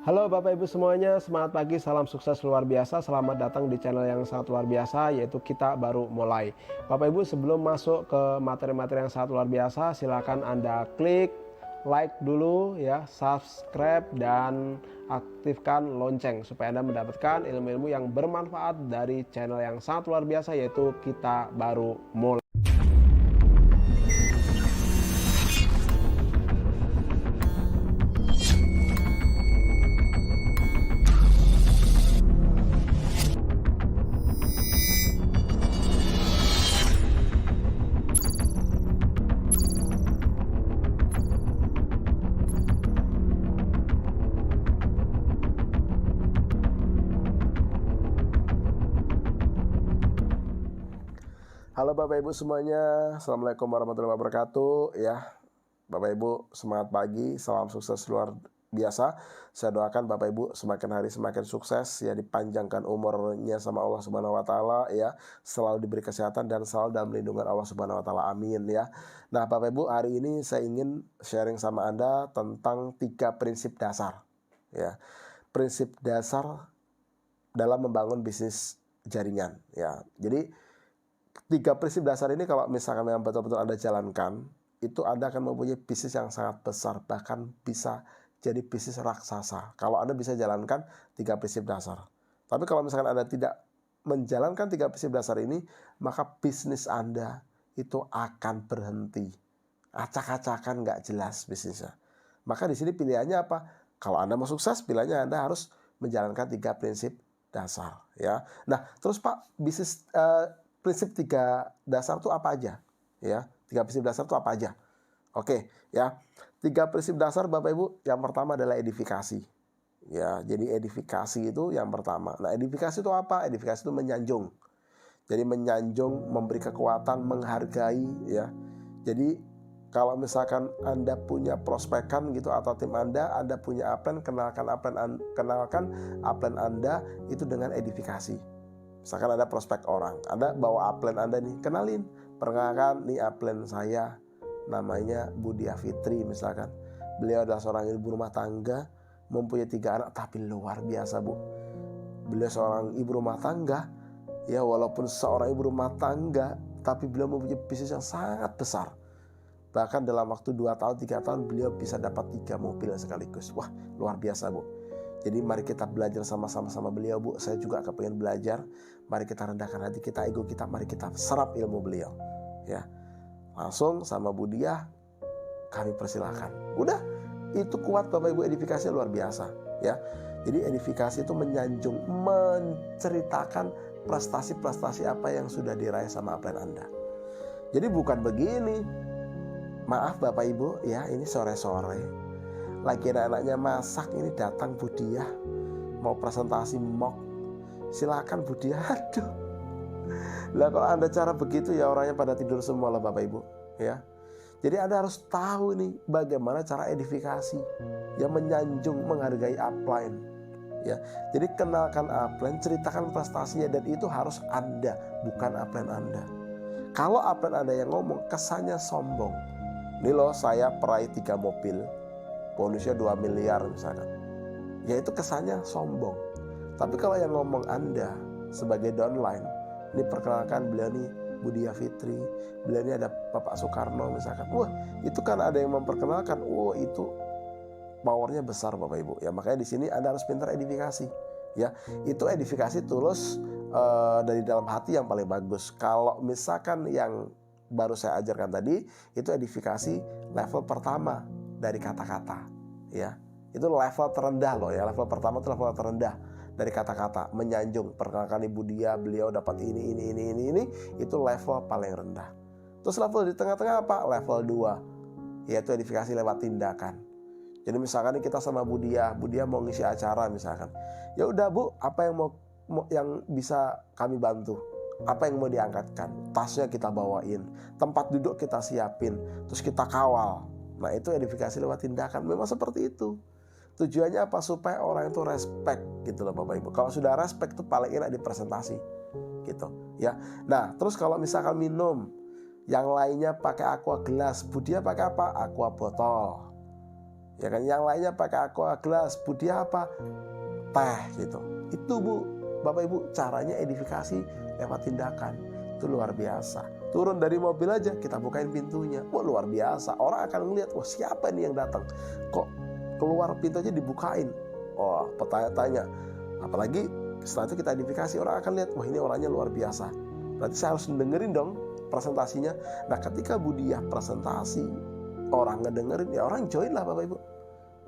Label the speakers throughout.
Speaker 1: Halo Bapak Ibu semuanya, semangat pagi, salam sukses luar biasa. Selamat datang di channel yang sangat luar biasa, yaitu Kita Baru Mulai. Bapak Ibu, sebelum masuk ke materi-materi yang sangat luar biasa, silakan Anda klik like dulu ya, subscribe dan aktifkan lonceng supaya Anda mendapatkan ilmu-ilmu yang bermanfaat dari channel yang sangat luar biasa, yaitu Kita Baru Mulai. Halo Bapak Ibu semuanya, Assalamualaikum warahmatullahi wabarakatuh ya. Bapak Ibu semangat pagi, salam sukses luar biasa. Saya doakan Bapak Ibu semakin hari semakin sukses ya, dipanjangkan umurnya sama Allah Subhanahu wa taala ya, selalu diberi kesehatan dan selalu dalam lindungan Allah Subhanahu wa taala. Amin ya. Nah, Bapak Ibu, hari ini saya ingin sharing sama Anda tentang 3 prinsip dasar ya. Prinsip dasar dalam membangun bisnis jaringan ya. Jadi 3 prinsip dasar ini kalau misalkan memang betul-betul Anda jalankan, itu Anda akan mempunyai bisnis yang sangat besar, bahkan bisa jadi bisnis raksasa. Kalau Anda bisa jalankan 3 prinsip dasar. Tapi kalau misalkan Anda tidak menjalankan 3 prinsip dasar ini, maka bisnis Anda itu akan berhenti. Acak-acakan nggak jelas bisnisnya. Maka di sini pilihannya apa? Kalau Anda mau sukses, pilihannya Anda harus menjalankan 3 prinsip dasar ya. Nah, terus Pak, bisnis prinsip 3 dasar itu apa aja? Ya, 3 prinsip dasar itu apa aja? Oke, ya. 3 prinsip dasar Bapak Ibu, yang pertama adalah edifikasi. Ya, jadi edifikasi itu yang pertama. Nah, edifikasi itu apa? Edifikasi itu menyanjung. Jadi menyanjung, memberi kekuatan, menghargai ya. Jadi kalau misalkan Anda punya prospekan gitu atau tim Anda punya upline, kenalkan upline Anda itu dengan edifikasi. Misalkan ada prospek orang, Anda bawa upline Anda nih, kenalin, perkenalkan nih upline saya, namanya Budia Fitri misalkan. Beliau adalah seorang ibu rumah tangga, mempunyai 3 anak, tapi luar biasa Bu. Beliau seorang ibu rumah tangga, ya walaupun seorang ibu rumah tangga, tapi beliau mempunyai bisnis yang sangat besar. Bahkan dalam waktu 2 tahun, 3 tahun, beliau bisa dapat 3 mobil sekaligus. Wah, luar biasa Bu. Jadi mari kita belajar sama-sama beliau Bu. Saya juga kepengen belajar. Mari kita rendahkan hati kita, ego kita. Mari kita serap ilmu beliau ya. Langsung sama Budia kami persilahkan. Udah, itu kuat Bapak Ibu, edifikasi luar biasa ya. Jadi edifikasi itu menyanjung, menceritakan prestasi-prestasi apa yang sudah diraih sama upline Anda. Jadi bukan begini, maaf Bapak Ibu ya, ini sore-sore lagi anak-anaknya masak, ini datang Budia mau presentasi mock, silakan Budia. Aduh, lah kalau Anda cara begitu ya orangnya pada tidur semua lah Bapak Ibu ya. Jadi Anda harus tahu nih bagaimana cara edifikasi yang menyanjung, menghargai upline ya. Jadi kenalkan upline, ceritakan prestasinya, dan itu harus Anda, bukan upline Anda. Kalau upline Anda yang ngomong, kesannya sombong. Ini loh, saya peraih 3 mobil, bonusnya 2 miliar misalkan. Ya itu kesannya sombong. Tapi kalau yang ngomong Anda sebagai downline, ini perkenalkan beliau nih Budia Fitri, beliau ini ada Bapak Soekarno misalkan. Wah, itu kan ada yang memperkenalkan. Wah, itu powernya besar Bapak Ibu. Ya makanya di sini Anda harus pintar edifikasi. Ya, itu edifikasi tulus dari dalam hati yang paling bagus. Kalau misalkan yang baru saya ajarkan tadi, itu edifikasi level pertama dari kata-kata ya. Itu level terendah loh ya. Level pertama itu level terendah dari kata-kata, menyanjung, perkenalkan Ibu Dia, beliau dapat ini, itu level paling rendah. Terus level di tengah-tengah apa? Level 2, yaitu edifikasi lewat tindakan. Jadi misalkan kita sama Bu Dia mau ngisi acara misalkan. Ya udah Bu, apa yang mau yang bisa kami bantu? Apa yang mau diangkatkan? Tasnya kita bawain, tempat duduk kita siapin, terus kita kawal. Nah itu edifikasi lewat tindakan. Memang seperti itu. Tujuannya apa? Supaya orang itu respect gitu loh Bapak Ibu. Kalau sudah respect itu paling enak dipresentasi gitu ya. Nah terus kalau misalkan minum, yang lainnya pakai aqua gelas, Budia pakai apa? Aqua botol ya kan. Yang lainnya pakai aqua gelas, Budi apa? Teh gitu. Itu Bu, Bapak Ibu, caranya edifikasi lewat tindakan. Itu luar biasa. Turun dari mobil aja kita bukain pintunya, wah luar biasa. Orang akan ngelihat, wah siapa nih yang datang, kok keluar pintu aja dibukain. Oh, bertanya-tanya. Apalagi setelah itu kita edifikasi, orang akan lihat, wah ini orangnya luar biasa. Berarti saya harus dengerin dong presentasinya. Nah ketika Budiah presentasi, orang ngedengerin, ya orang join lah Bapak Ibu.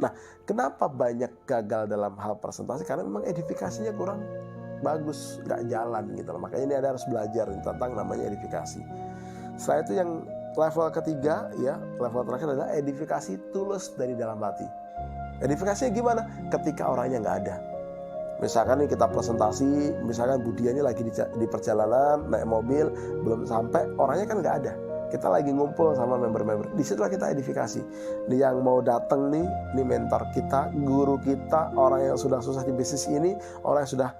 Speaker 1: Nah kenapa banyak gagal dalam hal presentasi? Karena memang edifikasinya kurang bagus, nggak jalan gitu loh. Makanya ini harus belajar tentang namanya edifikasi. Setelah itu yang level ketiga, ya level terakhir adalah edifikasi tulus dari dalam hati. Edifikasinya gimana? Ketika orangnya nggak ada. Misalkan nih kita presentasi, misalkan Budia ini lagi di perjalanan naik mobil, belum sampai, orangnya kan nggak ada. Kita lagi ngumpul sama member-member. Disitulah kita edifikasi. Nih yang mau datang nih mentor kita, guru kita, orang yang sudah sukses di bisnis ini, orang yang sudah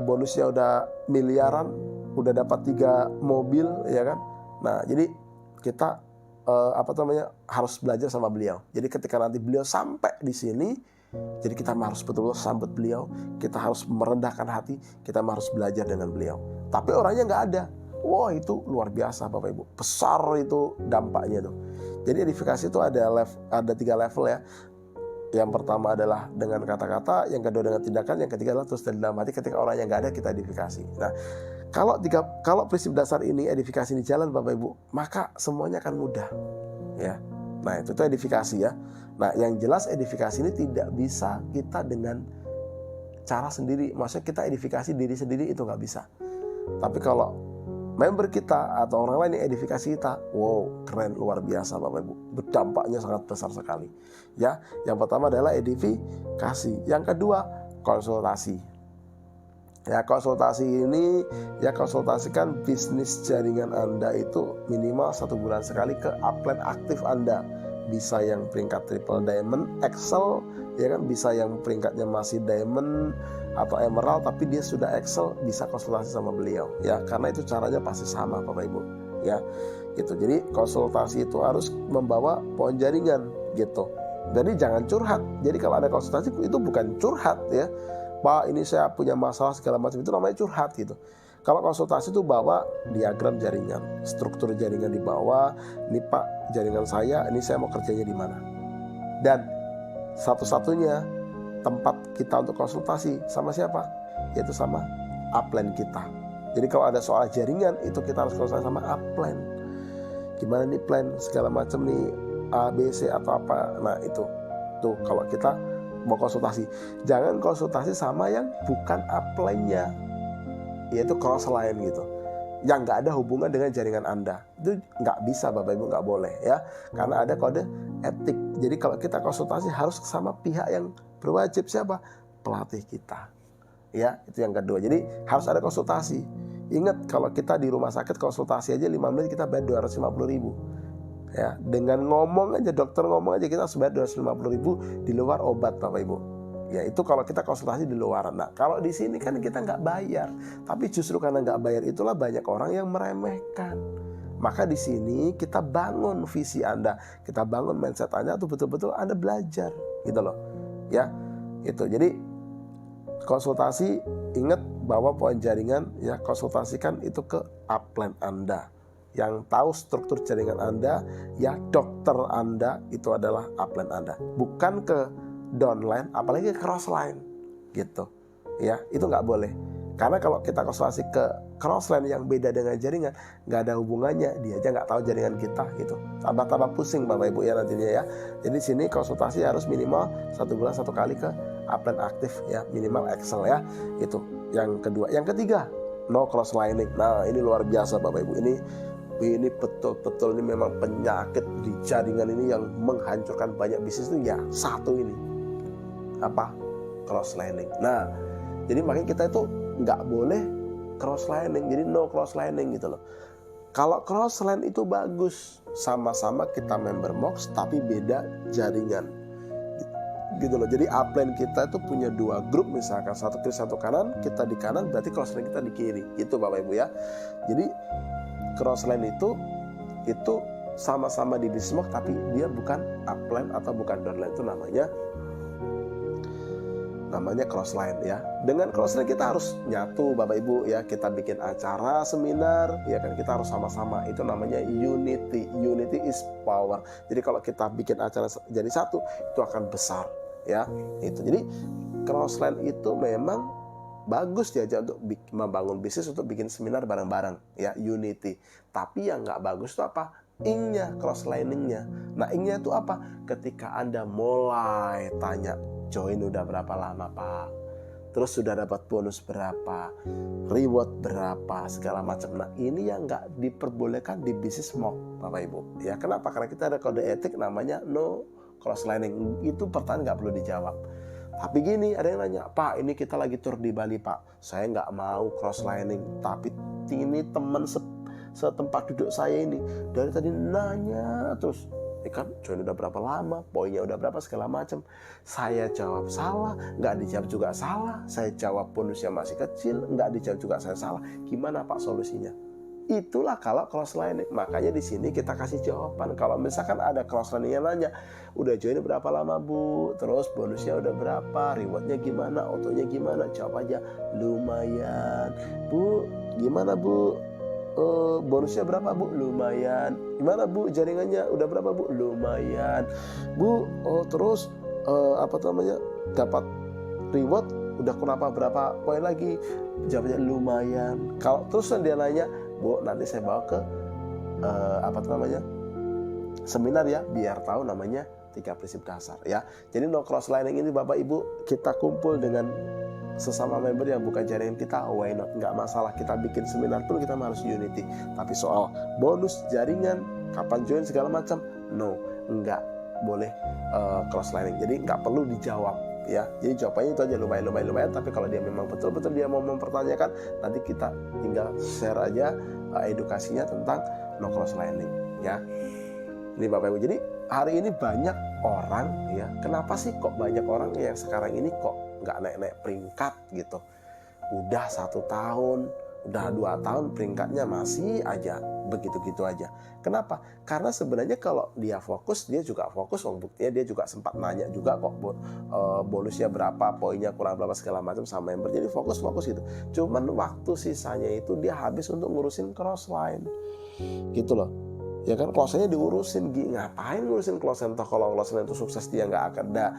Speaker 1: bonusnya udah miliaran, udah dapat 3 mobil, ya kan. Nah jadi kita harus belajar sama beliau. Jadi ketika nanti beliau sampai di sini, jadi kita harus betul-betul sambut beliau, kita harus merendahkan hati, kita harus belajar dengan beliau. Tapi orangnya nggak ada. Wah itu luar biasa Bapak Ibu, besar itu dampaknya tuh. Jadi edifikasi itu ada 3 level ya. Yang pertama adalah dengan kata-kata, yang kedua dengan tindakan, yang ketiga adalah terus dari dalam hati. Ketika orangnya nggak ada, kita edifikasi. Nah kalau prinsip dasar ini, edifikasi ini jalan Bapak Ibu, maka semuanya akan mudah ya. Nah itu edifikasi ya. Nah yang jelas edifikasi ini tidak bisa kita dengan cara sendiri. Maksudnya kita edifikasi diri sendiri itu nggak bisa. Tapi kalau member kita atau orang lain yang edifikasi kita, wow keren, luar biasa Bapak Ibu, berdampaknya sangat besar sekali ya. Yang pertama adalah edifikasi, yang kedua konsultasi ya. Konsultasi ini ya, konsultasikan bisnis jaringan Anda itu minimal 1 bulan sekali ke upline aktif Anda. Bisa yang peringkat triple diamond, excel ya kan, bisa yang peringkatnya masih diamond atau emerald tapi dia sudah excel, bisa konsultasi sama beliau ya, karena itu caranya pasti sama Bapak Ibu ya gitu. Jadi konsultasi itu harus membawa poin jaringan gitu. Jadi jangan curhat. Jadi kalau ada konsultasi itu bukan curhat ya, Pak ini saya punya masalah segala macam, itu namanya curhat gitu. Kalau konsultasi itu bawa diagram jaringan, struktur jaringan di bawah. Ini Pak jaringan saya, ini saya mau kerjanya di mana. Dan satu-satunya tempat kita untuk konsultasi sama siapa? Yaitu sama upline kita. Jadi kalau ada soal jaringan itu kita harus konsultasi sama upline. Gimana nih plan segala macam nih, A, B, C atau apa. Nah itu tuh kalau kita mau konsultasi, jangan konsultasi sama yang bukan upline-nya, yaitu cross line gitu, yang nggak ada hubungan dengan jaringan Anda. Itu nggak bisa Bapak Ibu, nggak boleh ya, karena ada kode etik. Jadi kalau kita konsultasi harus sama pihak yang berwajib, siapa? Pelatih kita ya. Itu yang kedua. Jadi harus ada konsultasi. Ingat kalau kita di rumah sakit konsultasi aja 5 menit kita bayar 250.000 ya. Dengan ngomong aja, dokter ngomong aja kita harus bayar 250.000 di luar obat Bapak Ibu ya. Itu kalau kita konsultasi di luaran. Nah kalau di sini kan kita nggak bayar, tapi justru karena nggak bayar itulah banyak orang yang meremehkan. Maka di sini kita bangun visi Anda, kita bangun mindset Anda tuh betul-betul Anda belajar gitu loh ya. Itu jadi konsultasi, ingat bawa poin jaringan ya. Konsultasikan itu ke upline Anda yang tahu struktur jaringan Anda ya. Dokter Anda itu adalah upline Anda, bukan ke downline, apalagi crossline gitu ya. Itu nggak boleh, karena kalau kita konsultasi ke crossline yang beda dengan jaringan, nggak ada hubungannya, dia aja nggak tahu jaringan kita gitu, tambah pusing Bapak Ibu ya nantinya ya. Jadi sini konsultasi harus minimal 1 bulan 1 kali ke upline aktif ya, minimal excel ya. Itu yang kedua. Yang ketiga, no crosslining. Nah ini luar biasa Bapak Ibu, ini betul-betul ini memang penyakit di jaringan ini yang menghancurkan banyak bisnis itu ya. Satu ini apa? Crosslining. Nah jadi makanya kita itu nggak boleh crosslining, jadi no crosslining gitu loh. Kalau crossline itu bagus, sama-sama kita member MOX tapi beda jaringan gitu loh. Jadi upline kita itu punya 2 grup, misalkan satu kiri satu kanan, kita di kanan berarti crossline kita di kiri gitu Bapak Ibu ya. Jadi crossline itu sama-sama di bisnis smoke tapi dia bukan upline atau bukan downline, itu namanya crossline ya. Dengan crossline kita harus nyatu Bapak Ibu ya, kita bikin acara seminar ya kan, kita harus sama-sama, itu namanya unity is power. Jadi kalau kita bikin acara jadi satu, itu akan besar ya. Itu jadi crossline itu memang bagus diajak untuk membangun bisnis, untuk bikin seminar bareng-bareng ya, unity. Tapi yang nggak bagus itu apa? Ing-nya, crosslining-nya. Nah, ing-nya itu apa? Ketika Anda mulai tanya, join udah berapa lama Pak? Terus sudah dapat bonus berapa? Reward berapa? Segala macam. Nah, ini yang nggak diperbolehkan di bisnis smoke Bapak Ibu. Ya, kenapa? Karena kita ada kode etik namanya no crosslining. Itu pertanyaan nggak perlu dijawab. Tapi gini, ada yang nanya, Pak ini kita lagi tur di Bali Pak, saya nggak mau crosslining, tapi ini teman setempat duduk saya ini dari tadi nanya terus, kan join udah berapa lama, poinnya udah berapa, segala macam. Saya jawab salah, nggak dijawab juga salah. Saya jawab bonusnya masih kecil, nggak dijawab juga saya salah. Gimana Pak solusinya? Itulah kalau crosslining. Makanya di sini kita kasih jawaban. Kalau misalkan ada crosslining yang nanya, udah join berapa lama Bu, terus bonusnya udah berapa, rewardnya gimana, otonya gimana, jawab aja lumayan. Bu gimana Bu, bonusnya berapa Bu? Lumayan. Gimana Bu, jaringannya udah berapa Bu? Lumayan. Bu, terus dapat reward udah berapa poin lagi? Jawabnya lumayan. Kalau terus dia nanya, Bu nanti saya bawa ke seminar ya, biar tahu namanya 3 prinsip dasar ya. Jadi no crosslining ini Bapak Ibu, kita kumpul dengan sesama member yang bukan jaringan kita, why not, nggak masalah. Kita bikin seminar pun kita harus unity. Tapi soal bonus, jaringan, kapan join segala macam, no, nggak boleh crosslining. Jadi nggak perlu dijawab ya. Jadi jawabannya itu aja, lumayan. Tapi kalau dia memang betul-betul dia mau mempertanyakan, nanti kita tinggal share aja edukasinya tentang no crosslining ya. Ini Bapak Ibu, jadi hari ini banyak orang ya, kenapa sih kok banyak orang yang sekarang ini kok nggak naik-naik peringkat gitu? Udah 1 tahun, udah 2 tahun peringkatnya masih aja begitu-gitu aja. Kenapa? Karena sebenarnya kalau dia fokus, dia juga fokus. Buktinya dia juga sempat nanya juga kok bonusnya berapa, poinnya kurang berapa segala macam sama member. Jadi fokus gitu. Cuman waktu sisanya itu dia habis untuk ngurusin crossline gitu loh. Ya kan, close-nya diurusin, ngapain ngurusin close-nya? Toh kalau close-nya itu sukses, dia nggak akan ada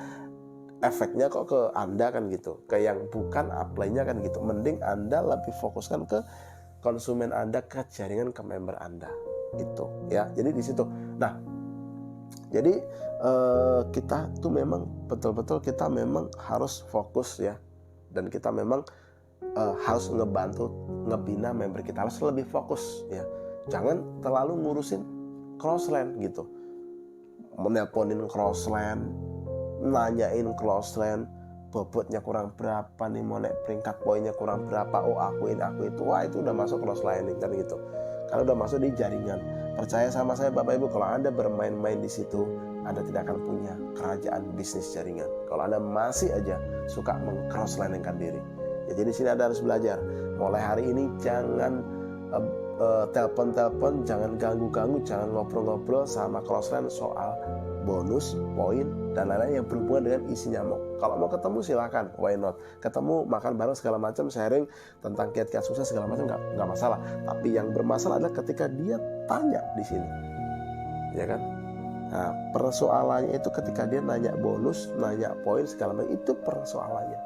Speaker 1: efeknya kok ke Anda kan gitu, ke yang bukan upline-nya kan gitu. Mending Anda lebih fokuskan ke konsumen Anda, ke jaringan, ke member Anda gitu ya. Jadi di situ. Nah, jadi kita tuh memang betul-betul kita memang harus fokus ya, dan kita memang harus ngebina member kita, harus lebih fokus ya. Jangan terlalu ngurusin crossline gitu, menelponin crossline, nanyain crossline, bobotnya kurang berapa nih, mau naik peringkat, poinnya kurang berapa, aku itu, wah itu udah masuk crosslining kan gitu, karena udah masuk di jaringan. Percaya sama saya Bapak Ibu, kalau Anda bermain-main di situ, Anda tidak akan punya kerajaan bisnis jaringan kalau Anda masih aja suka meng-crossliningkan diri ya. Jadi sini Anda harus belajar, mulai hari ini jangan telepon-telepon, jangan ganggu-ganggu, jangan ngobrol-ngobrol sama crossline soal bonus, poin, dan lain-lain yang berhubungan dengan isi nyamuk. Kalau mau ketemu silakan, why not? Ketemu, makan bareng segala macam, sharing tentang kiat-kiat sukses segala macam, nggak masalah. Tapi yang bermasalah adalah ketika dia tanya di sini, ya kan? Nah, persoalannya itu ketika dia nanya bonus, nanya poin segala macam, itu persoalannya.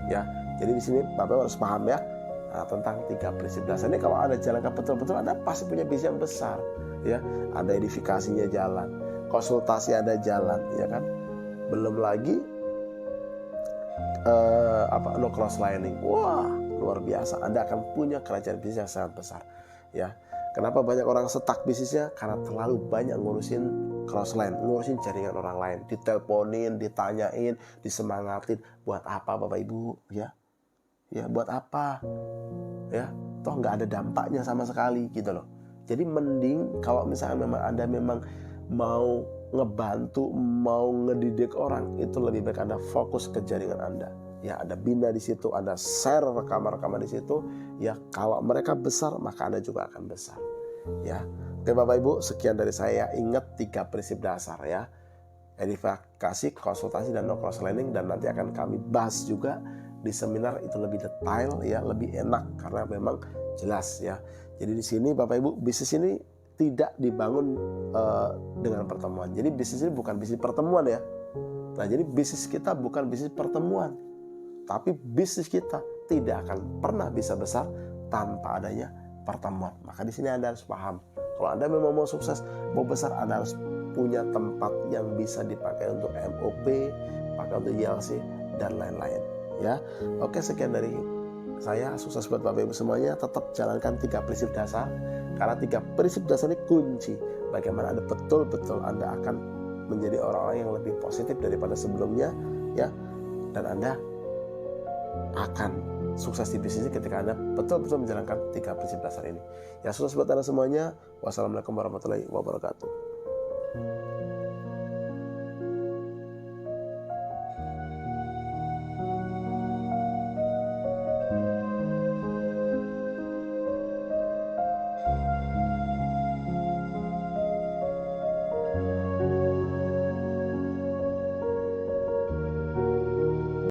Speaker 1: Ya, jadi di sini Bapak harus paham ya. Nah, tentang 3 prinsip dasar ini, kalau Anda jalankan betul-betul, Anda pasti punya bisnis yang besar ya. Ada edifikasinya jalan, konsultasi Anda jalan ya kan. Belum lagi no crosslining, wah luar biasa. Anda akan punya kerajaan bisnis yang sangat besar ya. Kenapa banyak orang stuck bisnisnya? Karena terlalu banyak ngurusin crossline, ngurusin jaringan orang lain, diteleponin, ditanyain, disemangatin. Buat apa Bapak Ibu ya? Ya buat apa ya, toh nggak ada dampaknya sama sekali gitu loh. Jadi mending kalau misalnya memang Anda memang mau ngebantu, mau ngedidik orang, itu lebih baik Anda fokus ke jaringan Anda ya. Ada bina di situ, Anda share rekaman-rekaman di situ ya. Kalau mereka besar, maka Anda juga akan besar ya. Oke Bapak Ibu, sekian dari saya. Ingat 3 prinsip dasar ya. Edifikasi, konsultasi, dan no cross learning, dan nanti akan kami bahas juga di seminar itu lebih detail ya, lebih enak karena memang jelas ya. Jadi di sini Bapak Ibu, bisnis ini tidak dibangun dengan pertemuan. Jadi bisnis ini bukan bisnis pertemuan ya. Nah, jadi bisnis kita bukan bisnis pertemuan, tapi bisnis kita tidak akan pernah bisa besar tanpa adanya pertemuan. Maka di sini Anda harus paham, kalau Anda memang mau sukses, mau besar, Anda harus punya tempat yang bisa dipakai untuk MOP, pakai untuk YLC, dan lain-lain. Ya, oke, sekian dari saya. Sukses buat Bapak Ibu semuanya. Tetap jalankan 3 prinsip dasar, karena 3 prinsip dasar ini kunci bagaimana Anda betul-betul Anda akan menjadi orang-orang yang lebih positif daripada sebelumnya ya, dan Anda akan sukses di bisnis ketika Anda betul-betul menjalankan 3 prinsip dasar ini. Ya, sukses buat Anda semuanya. Wassalamualaikum warahmatullahi wabarakatuh.